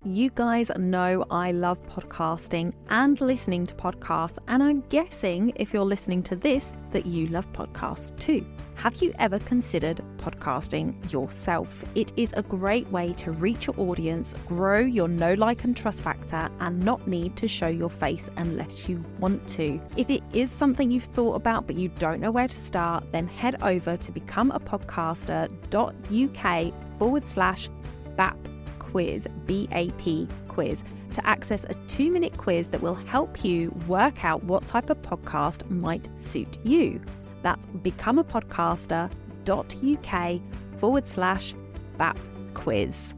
You guys know I love podcasting and listening to podcasts, and I'm guessing if you're listening to this that you love podcasts too. Have you ever considered podcasting yourself? It is a great way to reach your audience, grow your know, like and trust factor, and not need to show your face unless you want to. If it is something you've thought about but you don't know where to start, then head over to becomeapodcaster.uk/BAP quiz, BAP quiz, to access a 2-minute quiz that will help you work out what type of podcast might suit you. That's becomeapodcaster.uk/BAP quiz.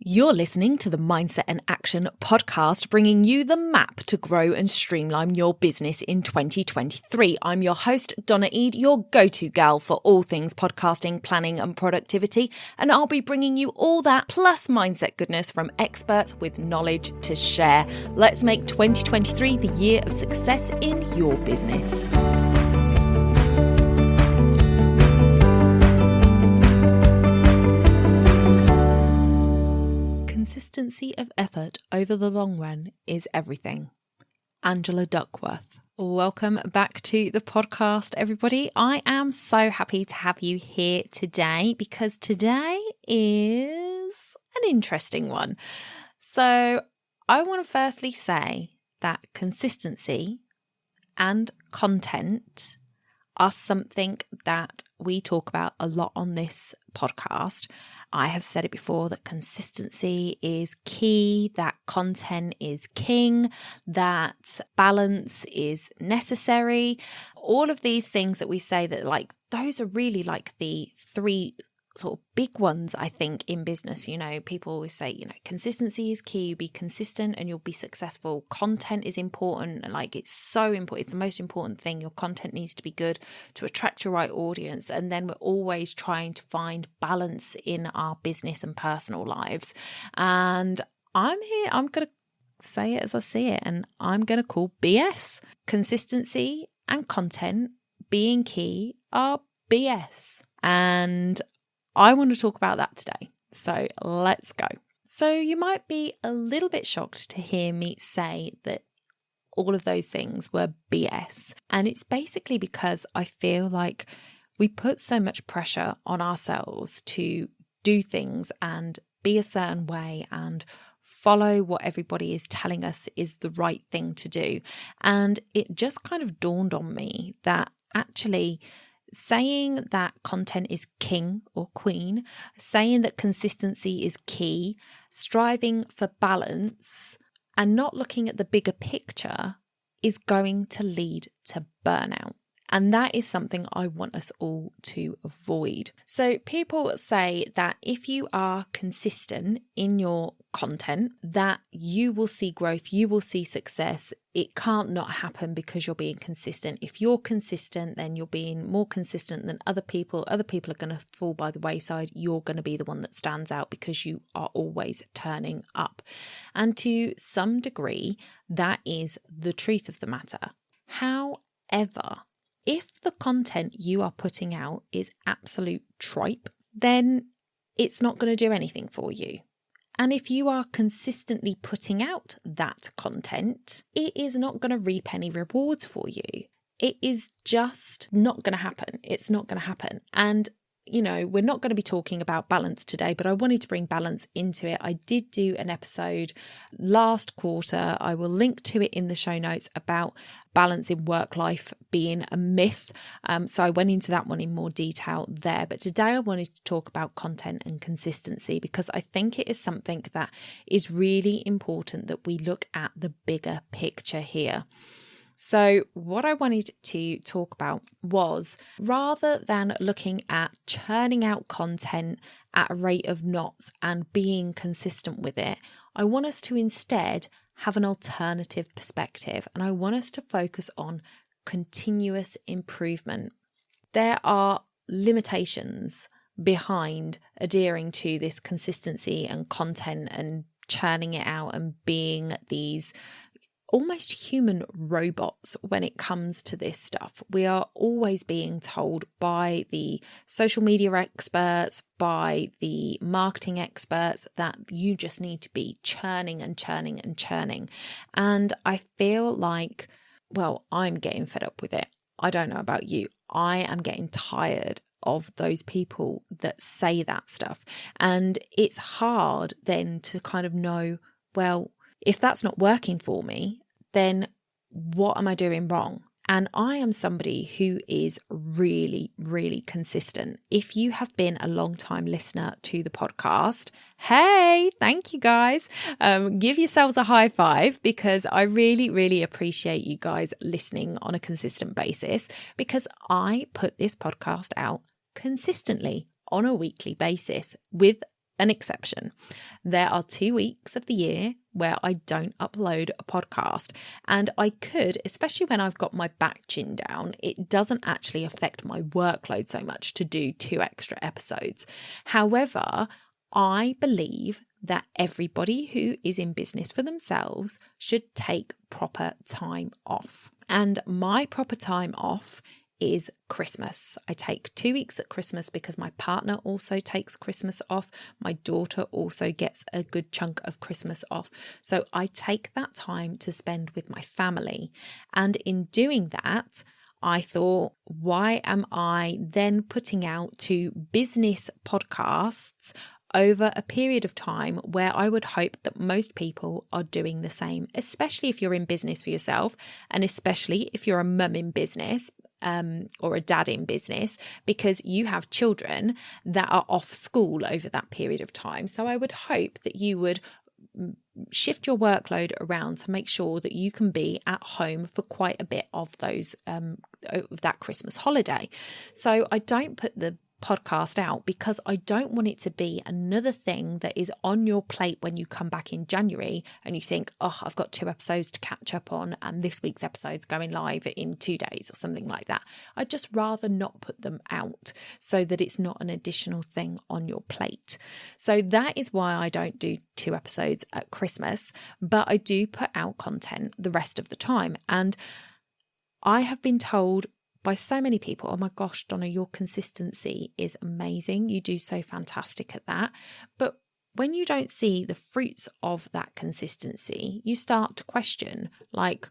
You're listening to the Mindset and Action podcast, bringing you the map to grow and streamline your business in 2023. I'm your host, Donna Eade, your go-to gal for all things podcasting, planning and productivity. And I'll be bringing you all that plus mindset goodness from experts with knowledge to share. Let's make 2023 the year of success in your business. Consistency of effort over the long run is everything. Angela Duckworth. Welcome back to the podcast, everybody. I am so happy to have you here today because today is an interesting one. So I want to firstly say that consistency and content are something that we talk about a lot on this podcast. I have said it before that consistency is key, that content is king, that balance is necessary. All of these things that we say that those are really the three sort of big ones, I think, in business. People always say, consistency is key. You be consistent and you'll be successful. Content is important. And it's so important. It's the most important thing. Your content needs to be good to attract your right audience. And then we're always trying to find balance in our business and personal lives. And I'm here. I'm going to say it as I see it. And I'm going to call BS. Consistency and content being key are BS. And I want to talk about that today. So let's go. So you might be a little bit shocked to hear me say that all of those things were BS. And it's basically because I feel like we put so much pressure on ourselves to do things and be a certain way and follow what everybody is telling us is the right thing to do. And it just kind of dawned on me that actually saying that content is king or queen, saying that consistency is key, striving for balance, and not looking at the bigger picture is going to lead to burnout. And that is something I want us all to avoid. So people say that if you are consistent in your content, that you will see growth, you will see success. It can't not happen because you're being consistent. If you're consistent, then you're being more consistent than other people. Other people are going to fall by the wayside. You're going to be the one that stands out because you are always turning up. And to some degree, that is the truth of the matter. However, if the content you are putting out is absolute tripe, then it's not going to do anything for you. And if you are consistently putting out that content, it is not going to reap any rewards for you. It is just not going to happen. It's not going to happen. And we're not going to be talking about balance today, but I wanted to bring balance into it. I did do an episode last quarter. I will link to it in the show notes about balance in work life being a myth. So I went into that one in more detail there. But today I wanted to talk about content and consistency because I think it is something that is really important that we look at the bigger picture here. So what I wanted to talk about was, rather than looking at churning out content at a rate of knots and being consistent with it, I want us to instead have an alternative perspective, and I want us to focus on continuous improvement. There are limitations behind adhering to this consistency and content and churning it out and being these almost human robots when it comes to this stuff. We are always being told by the social media experts, by the marketing experts, that you just need to be churning and churning and churning. And I feel like, well, I'm getting fed up with it. I don't know about you. I am getting tired of those people that say that stuff. And it's hard then to kind of know, well, if that's not working for me, then what am I doing wrong? And I am somebody who is really, really consistent. If you have been a long time listener to the podcast, hey, thank you guys. Give yourselves a high five, because I really, really appreciate you guys listening on a consistent basis, because I put this podcast out consistently on a weekly basis, with an exception. There are 2 weeks of the year where I don't upload a podcast, and I could, especially when I've got my back chin down, it doesn't actually affect my workload so much to do 2 extra episodes. However, I believe that everybody who is in business for themselves should take proper time off. And my proper time off is Christmas. I take 2 weeks at Christmas because my partner also takes Christmas off. My daughter also gets a good chunk of Christmas off. So I take that time to spend with my family. And in doing that, I thought, why am I then putting out 2 business podcasts over a period of time where I would hope that most people are doing the same, especially if you're in business for yourself, and especially if you're a mum in business, or a dad in business, because you have children that are off school over that period of time. So I would hope that you would shift your workload around to make sure that you can be at home for quite a bit of those of that Christmas holiday. So I don't put the podcast out because I don't want it to be another thing that is on your plate when you come back in January and you think, oh, I've got 2 episodes to catch up on and this week's episode's going live in 2 days or something like that. I'd just rather not put them out so that it's not an additional thing on your plate. So that is why I don't do 2 episodes at Christmas, but I do put out content the rest of the time. And I have been told by so many people, oh my gosh, Donna, your consistency is amazing. You do so fantastic at that. But when you don't see the fruits of that consistency, you start to question, like,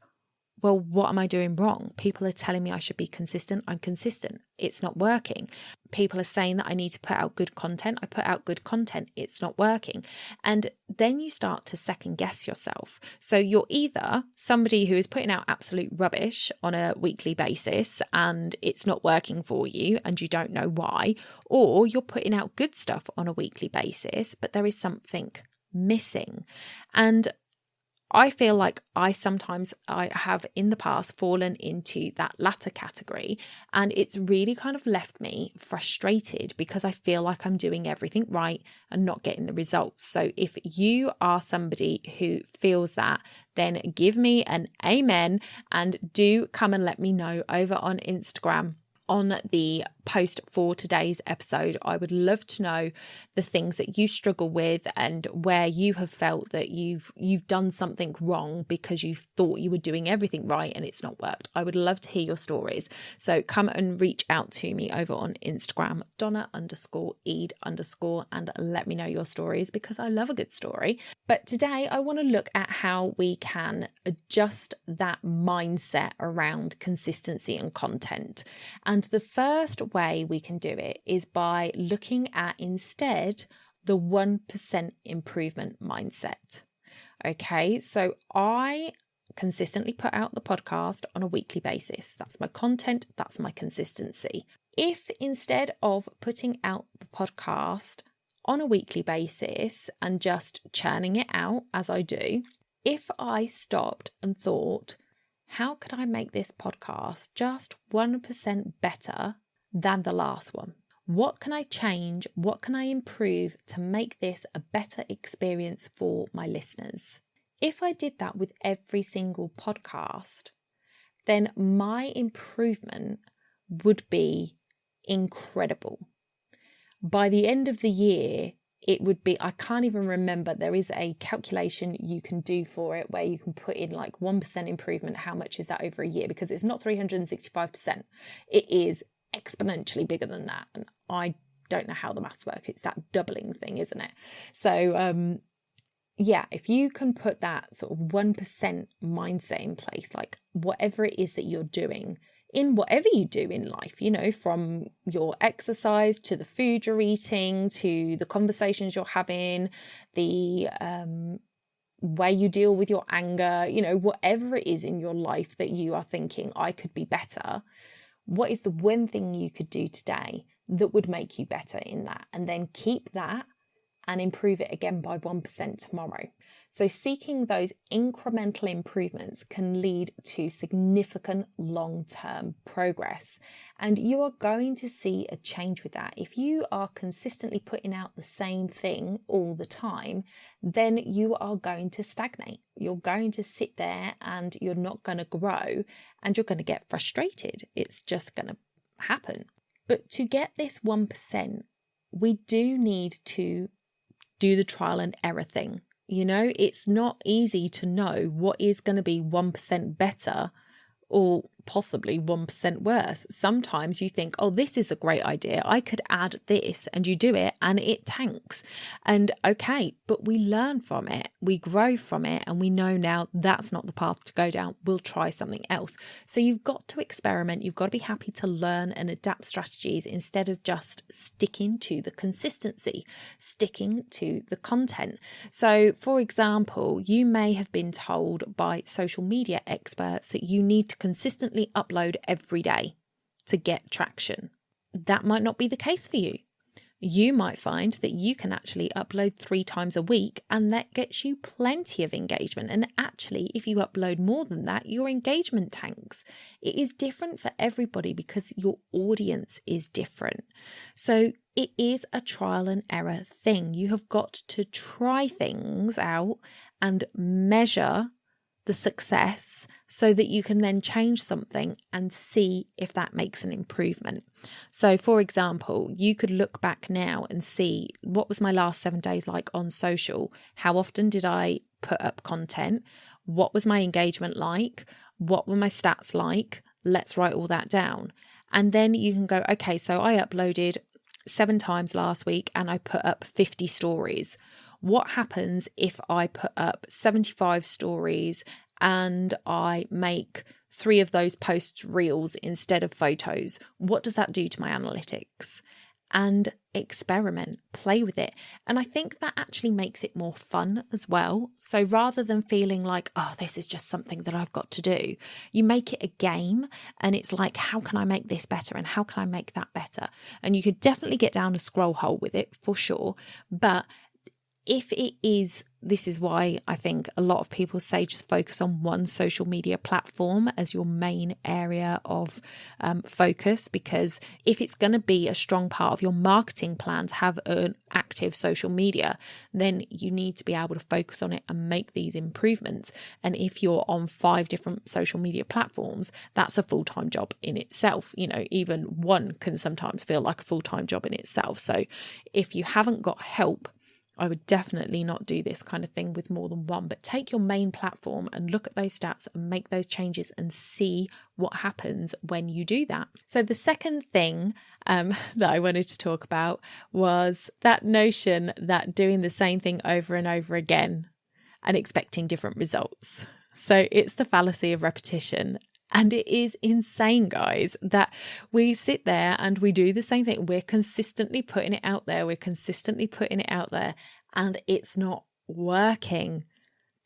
well, what am I doing wrong? People are telling me I should be consistent. I'm consistent. It's not working. People are saying that I need to put out good content. I put out good content. It's not working. And then you start to second guess yourself. So you're either somebody who is putting out absolute rubbish on a weekly basis and it's not working for you and you don't know why, or you're putting out good stuff on a weekly basis, but there is something missing. And I feel like I have in the past fallen into that latter category, and it's really kind of left me frustrated because I feel like I'm doing everything right and not getting the results. So if you are somebody who feels that, then give me an amen and do come and let me know over on Instagram on the post for today's episode. I would love to know the things that you struggle with and where you have felt that you've done something wrong because you thought you were doing everything right and it's not worked. I would love to hear your stories. So come and reach out to me over on Instagram, Donna_Eade_, and let me know your stories because I love a good story. But today I want to look at how we can adjust that mindset around consistency and content. And the first way we can do it is by looking at instead the 1% improvement mindset. Okay, so I consistently put out the podcast on a weekly basis. That's my content, that's my consistency. If instead of putting out the podcast on a weekly basis and just churning it out as I do, if I stopped and thought, how could I make this podcast just 1% better than the last one? What can I change? What can I improve to make this a better experience for my listeners? If I did that with every single podcast, then my improvement would be incredible. By the end of the year, it would be, I can't even remember, there is a calculation you can do for it where you can put in like 1% improvement. How much is that over a year? Because it's not 365%. It is exponentially bigger than that. And I don't know how the maths work. It's that doubling thing, isn't it? So, yeah, if you can put that sort of 1% mindset in place, like whatever it is that you're doing, in whatever you do in life, you know, from your exercise to the food you're eating, to the conversations you're having, the way you deal with your anger, you know, whatever it is in your life that you are thinking, I could be better. What is the one thing you could do today that would make you better in that? And then keep that and improve it again by 1% tomorrow. So seeking those incremental improvements can lead to significant long-term progress. And you are going to see a change with that. If you are consistently putting out the same thing all the time, then you are going to stagnate. You're going to sit there and you're not going to grow and you're going to get frustrated. It's just going to happen. But to get this 1%, we do need to do the trial and error thing. You know, it's not easy to know what is going to be 1% better or possibly 1% worse. Sometimes you think, oh, this is a great idea, I could add this, and you do it and it tanks. And okay, but we learn from it, we grow from it, and we know now that's not the path to go down. We'll try something else. So you've got to experiment. You've got to be happy to learn and adapt strategies instead of just sticking to the consistency, sticking to the content. So for example, you may have been told by social media experts that you need to consistently upload every day to get traction. That might not be the case for you. You might find that you can actually upload 3 times a week and that gets you plenty of engagement. And actually, if you upload more than that, your engagement tanks. It is different for everybody because your audience is different. So it is a trial and error thing. You have got to try things out and measure the success so that you can then change something and see if that makes an improvement. So for example, you could look back now and see, what was my last 7 days like on social? How often did I put up content? What was my engagement like? What were my stats like? Let's write all that down. And then you can go, okay, so I uploaded 7 times last week and I put up 50 stories. What happens if I put up 75 stories and I make 3 of those posts reels instead of photos? What does that do to my analytics? And experiment, play with it. And I think that actually makes it more fun as well. So rather than feeling like, oh, this is just something that I've got to do, you make it a game and it's like, how can I make this better? And how can I make that better? And you could definitely get down a scroll hole with it for sure. But if it is, this is why I think a lot of people say just focus on one social media platform as your main area of focus, because if it's going to be a strong part of your marketing plan to have an active social media, then you need to be able to focus on it and make these improvements. And if you're on 5 different social media platforms, that's a full-time job in itself. You know, even one can sometimes feel like a full-time job in itself. So if you haven't got help, I would definitely not do this kind of thing with more than one, but take your main platform and look at those stats and make those changes and see what happens when you do that. So the second thing that I wanted to talk about was that notion that doing the same thing over and over again and expecting different results. So it's the fallacy of repetition. And it is insane, guys, that we sit there and we do the same thing. We're consistently putting it out there. We're consistently putting it out there and it's not working.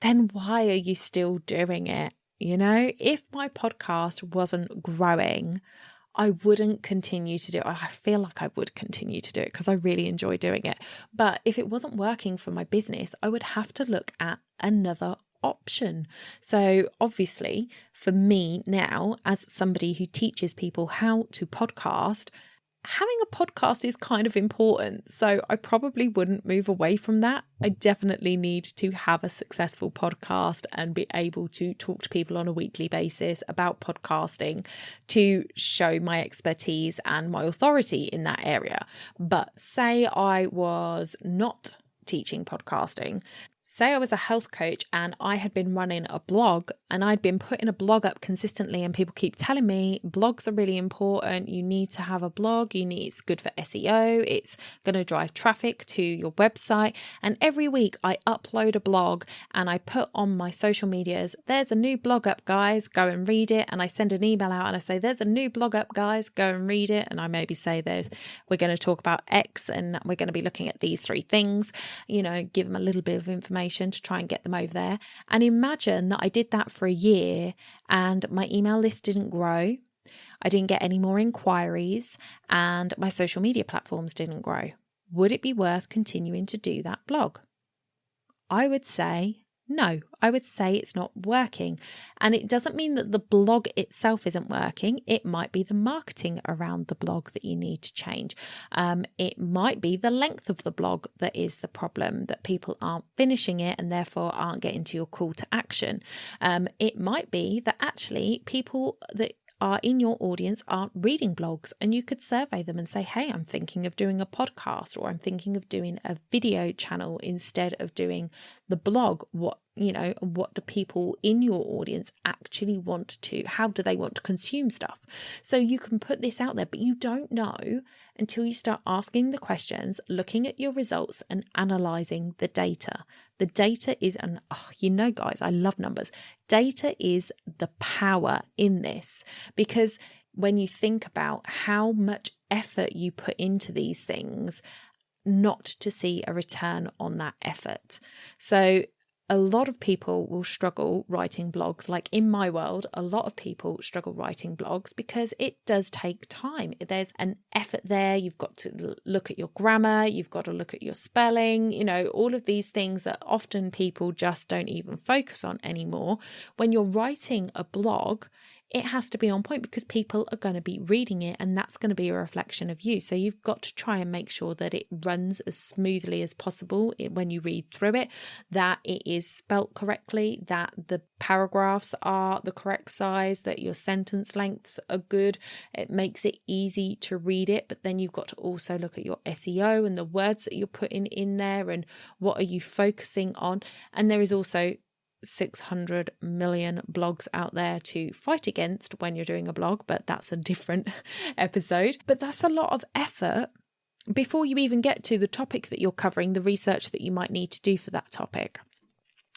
Then why are you still doing it? You know, if my podcast wasn't growing, I wouldn't continue to do it. I feel like I would continue to do it because I really enjoy doing it. But if it wasn't working for my business, I would have to look at another option. So obviously for me now, as somebody who teaches people how to podcast, having a podcast is kind of important. So I probably wouldn't move away from that. I definitely need to have a successful podcast and be able to talk to people on a weekly basis about podcasting to show my expertise and my authority in that area. But say I was not teaching podcasting. Say I was a health coach and I had been running a blog and I'd been putting a blog up consistently, and people keep telling me blogs are really important. You need to have a blog. It's good for SEO. It's going to drive traffic to your website. And every week I upload a blog and I put on my social medias, there's a new blog up, guys, go and read it. And I send an email out and I say, there's a new blog up, guys, go and read it. And I maybe say we're going to talk about X and we're going to be looking at these 3 things, give them a little bit of information to try and get them over there. And imagine that I did that for a year and my email list didn't grow. I didn't get any more inquiries and my social media platforms didn't grow. Would it be worth continuing to do that blog? I would say no. I would say it's not working. And it doesn't mean that the blog itself isn't working. It might be the marketing around the blog that you need to change. It might be the length of the blog that is the problem, that people aren't finishing it and therefore aren't getting to your call to action. It might be that actually people that are in your audience aren't reading blogs, and you could survey them and say, hey, I'm thinking of doing a podcast, or I'm thinking of doing a video channel instead of doing the blog. What do people in your audience actually want to, how do they want to consume stuff? So you can put this out there, but you don't know until you start asking the questions, looking at your results and analyzing the data. The data is, guys, I love numbers. Data is the power in this, because when you think about how much effort you put into these things, not to see a return on that effort. So a lot of people will struggle writing blogs. Like in my world, a lot of people struggle writing blogs because it does take time. There's an effort there. You've got to look at your grammar. You've got to look at your spelling, all of these things that often people just don't even focus on anymore. When you're writing a blog, it has to be on point because people are going to be reading it and that's going to be a reflection of you. So you've got to try and make sure that it runs as smoothly as possible when you read through it, that it is spelt correctly, that the paragraphs are the correct size, that your sentence lengths are good. It makes it easy to read it, but then you've got to also look at your SEO and the words that you're putting in there and what are you focusing on. And there is also 600 million blogs out there to fight against when you're doing a blog, but that's a different episode. But that's a lot of effort before you even get to the topic that you're covering, the research that you might need to do for that topic.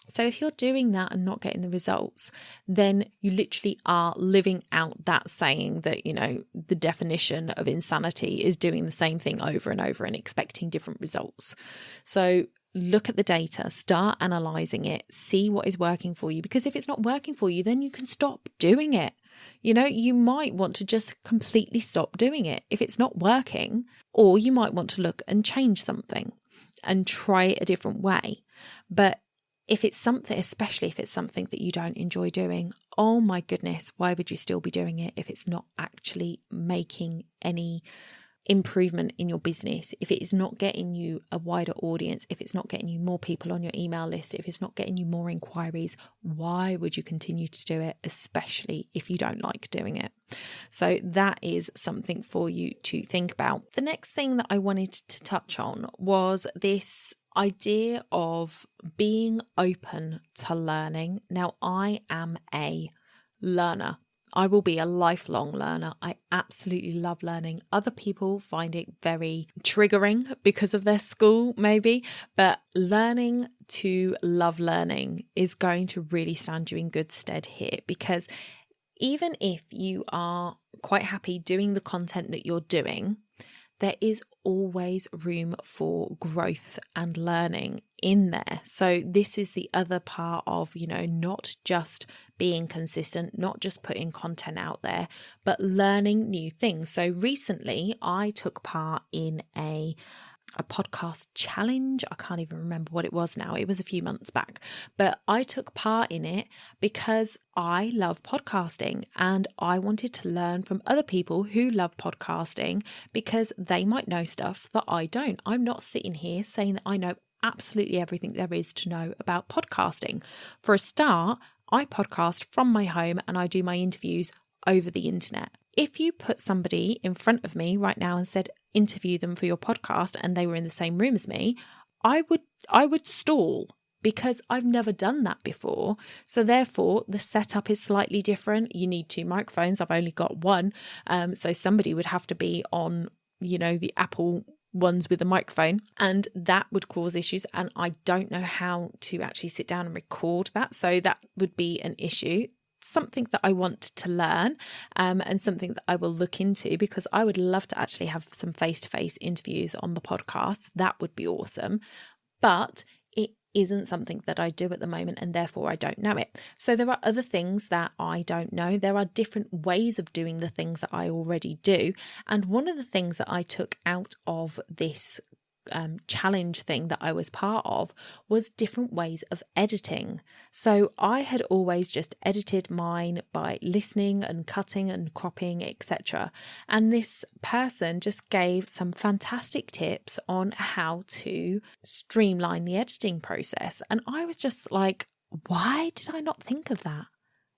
So if you're doing that and not getting the results, then you literally are living out that saying that, the definition of insanity is doing the same thing over and over and expecting different results. So look at the data, start analysing it, see what is working for you. Because if it's not working for you, then you can stop doing it. You might want to just completely stop doing it if it's not working, or you might want to look and change something and try it a different way. But if it's something, especially if it's something that you don't enjoy doing, oh my goodness, why would you still be doing it if it's not actually making any improvement in your business, if it is not getting you a wider audience, if it's not getting you more people on your email list, if it's not getting you more inquiries, why would you continue to do it, especially if you don't like doing it? So that is something for you to think about. The next thing that I wanted to touch on was this idea of being open to learning. Now, I am a learner. I will be a lifelong learner. I absolutely love learning. Other people find it very triggering because of their school, maybe, but learning to love learning is going to really stand you in good stead here, because even if you are quite happy doing the content that you're doing, there is always room for growth and learning in there. So this is the other part of, not just being consistent, not just putting content out there, but learning new things. So recently I took part in a a podcast challenge. I can't even remember what it was now. It was a few months back, but I took part in it because I love podcasting and I wanted to learn from other people who love podcasting because they might know stuff that I don't. I'm not sitting here saying that I know absolutely everything there is to know about podcasting. For a start, I podcast from my home and I do my interviews over the internet. If you put somebody in front of me right now and said, interview them for your podcast, and they were in the same room as me, I would stall because I've never done that before. So therefore, the setup is slightly different. You need 2 microphones. I've only got one. So somebody would have to be on, the Apple ones with a microphone, and that would cause issues. And I don't know how to actually sit down and record that. So that would be an issue. Something that I want to learn and something that I will look into, because I would love to actually have some face-to-face interviews on the podcast. That would be awesome. But it isn't something that I do at the moment, and therefore I don't know it. So there are other things that I don't know. There are different ways of doing the things that I already do. And one of the things that I took out of this challenge thing that I was part of was different ways of editing. So I had always just edited mine by listening and cutting and cropping, etc. And this person just gave some fantastic tips on how to streamline the editing process. And I was just like, why did I not think of that?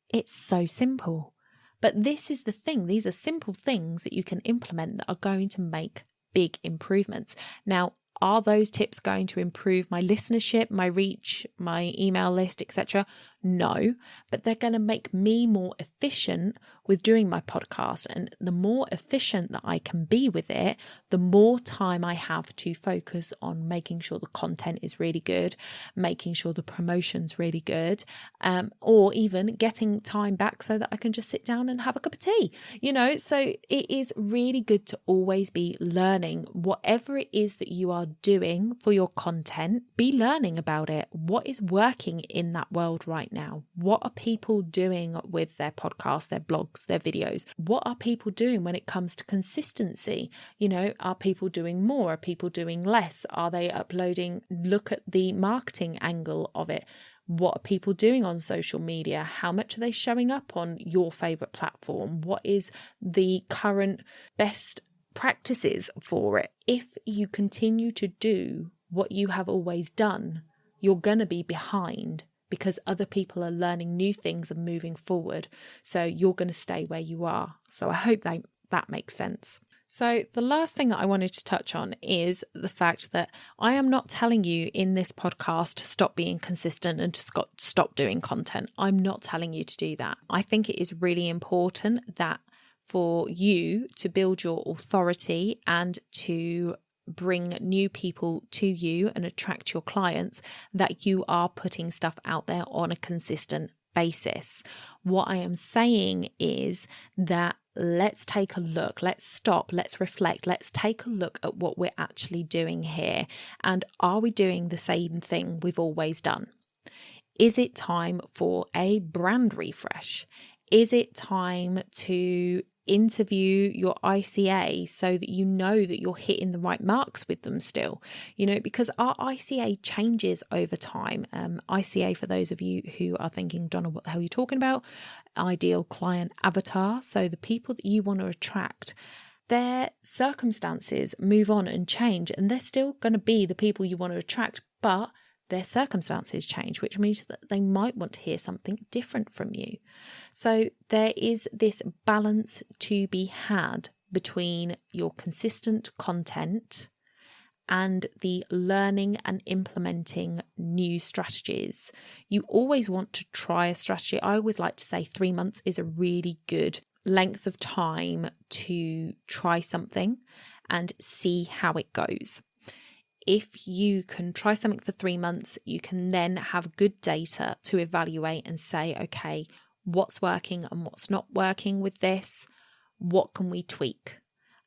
It's so simple. But this is the thing. These are simple things that you can implement that are going to make big improvements. Now, are those tips going to improve my listenership, my reach, my email list, etc.? No, but they're going to make me more efficient with doing my podcast. And the more efficient that I can be with it, the more time I have to focus on making sure the content is really good, making sure the promotion's really good, or even getting time back so that I can just sit down and have a cup of tea, So it is really good to always be learning. Whatever it is that you are doing for your content, be learning about it. What is working in that world right now? What are people doing with their podcasts, their blogs, their videos? What are people doing when it comes to consistency? Are people doing more? Are people doing less? Are they uploading? Look at the marketing angle of it. What are people doing on social media? How much are they showing up on your favorite platform? What is the current best practices for it? If you continue to do what you have always done, you're going to be behind because other people are learning new things and moving forward. So you're going to stay where you are. So I hope that makes sense. So the last thing that I wanted to touch on is the fact that I am not telling you in this podcast to stop being consistent and to stop doing content. I'm not telling you to do that. I think it is really important that for you to build your authority and to bring new people to you and attract your clients, that you are putting stuff out there on a consistent basis. What I am saying is that let's take a look, let's stop, let's reflect, let's take a look at what we're actually doing here. And are we doing the same thing we've always done? Is it time for a brand refresh? Is it time to interview your ICA so that you know that you're hitting the right marks with them still? Because our ICA changes over time. ICA, for those of you who are thinking, Donna, what the hell are you talking about? Ideal client avatar. So the people that you want to attract, their circumstances move on and change, and they're still going to be the people you want to attract, but their circumstances change, which means that they might want to hear something different from you. So there is this balance to be had between your consistent content and the learning and implementing new strategies. You always want to try a strategy. I always like to say 3 months is a really good length of time to try something and see how it goes. If you can try something for 3 months, you can then have good data to evaluate and say, okay, what's working and what's not working with this? What can we tweak?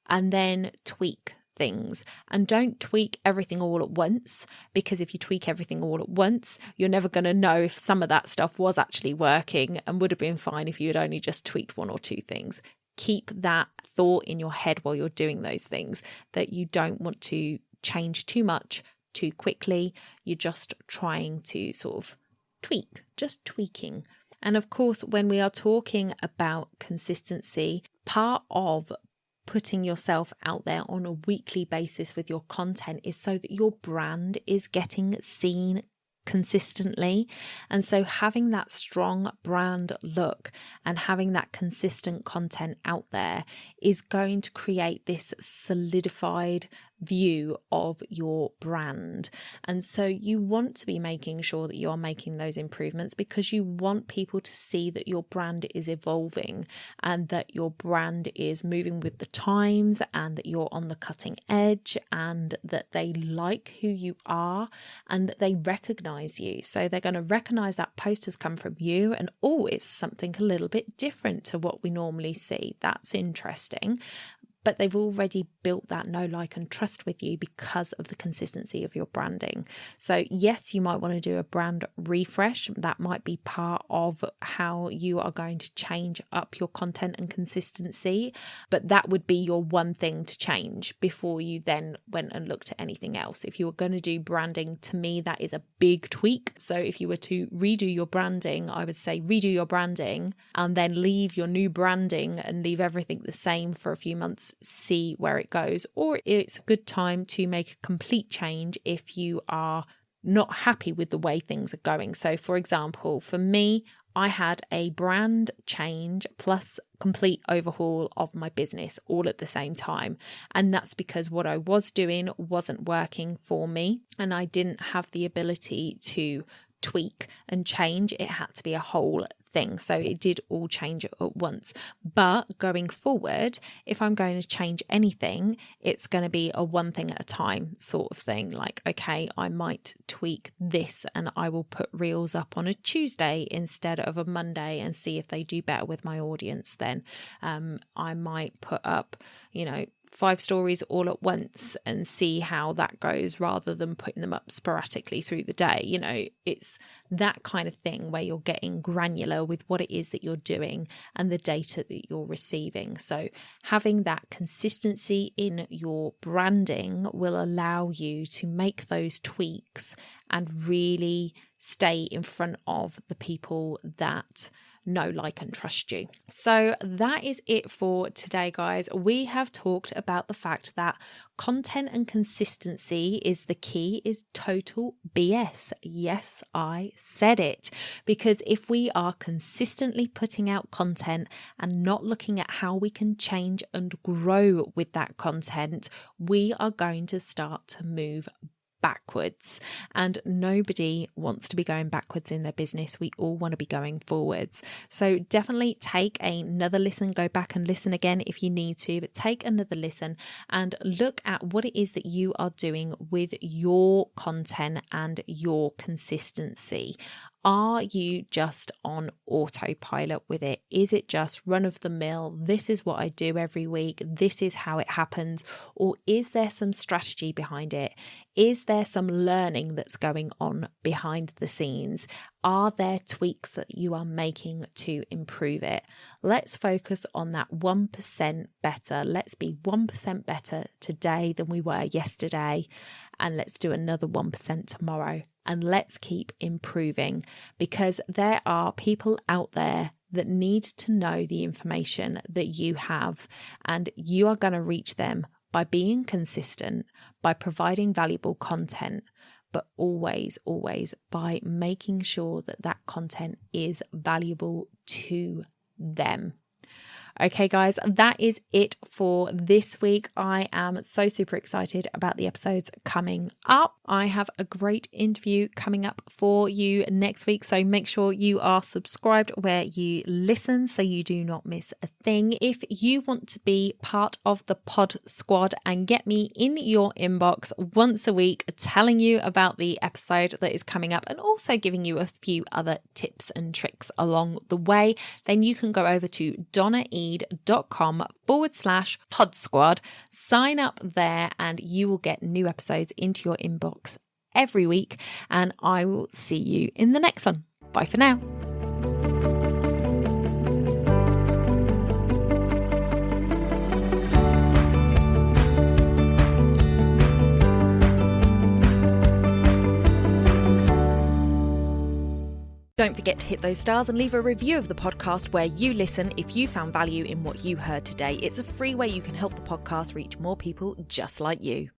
And then tweak things. And don't tweak everything all at once, because if you tweak everything all at once, you're never going to know if some of that stuff was actually working and would have been fine if you had only just tweaked 1 or 2 things. Keep that thought in your head while you're doing those things, that you don't want to change too much too quickly. You're just trying to sort of just tweaking. And of course, when we are talking about consistency, part of putting yourself out there on a weekly basis with your content is so that your brand is getting seen consistently. And so having that strong brand look and having that consistent content out there is going to create this solidified view of your brand. And so you want to be making sure that you are making those improvements, because you want people to see that your brand is evolving and that your brand is moving with the times and that you're on the cutting edge and that they like who you are and that they recognize you. So they're going to recognize that post has come from you and, oh, it's something a little bit different to what we normally see. That's interesting. But they've already built that know, like, and trust with you because of the consistency of your branding. So yes, you might want to do a brand refresh. That might be part of how you are going to change up your content and consistency. But that would be your one thing to change before you then went and looked at anything else. If you were going to do branding, to me, that is a big tweak. So if you were to redo your branding, I would say redo your branding and then leave your new branding and leave everything the same for a few months. See where it goes. Or it's a good time to make a complete change if you are not happy with the way things are going. So for example, for me, I had a brand change plus complete overhaul of my business all at the same time. And that's because what I was doing wasn't working for me and I didn't have the ability to tweak and change. It had to be a whole thing. So it did all change at once. But going forward, if I'm going to change anything, it's going to be a one thing at a time sort of thing. Like, okay, I might tweak this and I will put reels up on a Tuesday instead of a Monday and see if they do better with my audience then. I might put up, 5 stories all at once and see how that goes rather than putting them up sporadically through the day. It's that kind of thing where you're getting granular with what it is that you're doing and the data that you're receiving. So having that consistency in your branding will allow you to make those tweaks and really stay in front of the people that know, like, and trust you. So that is it for today, guys. We have talked about the fact that content and consistency is the key, is total BS. Yes, I said it. Because if we are consistently putting out content and not looking at how we can change and grow with that content, we are going to start to move backwards, and nobody wants to be going backwards in their business. We all want to be going forwards. So definitely take another listen, go back and listen again if you need to, but take another listen and look at what it is that you are doing with your content and your consistency. Are you just on autopilot with it? Is it just run of the mill? This is what I do every week. This is how it happens. Or is there some strategy behind it? Is there some learning that's going on behind the scenes? Are there tweaks that you are making to improve it? Let's focus on that 1% better. Let's be 1% better today than we were yesterday. And let's do another 1% tomorrow. And let's keep improving, because there are people out there that need to know the information that you have, and you are going to reach them by being consistent, by providing valuable content, but always, always by making sure that that content is valuable to them. Okay, guys, that is it for this week. I am so super excited about the episodes coming up. I have a great interview coming up for you next week, so make sure you are subscribed where you listen so you do not miss a thing. If you want to be part of the pod squad and get me in your inbox once a week telling you about the episode that is coming up and also giving you a few other tips and tricks along the way, then you can go over to donnaeade.com/pod squad, sign up there, and you will get new episodes into your inbox every week. And I will see you in the next one. Bye for now. Don't forget to hit those stars and leave a review of the podcast where you listen if you found value in what you heard today. It's a free way you can help the podcast reach more people just like you.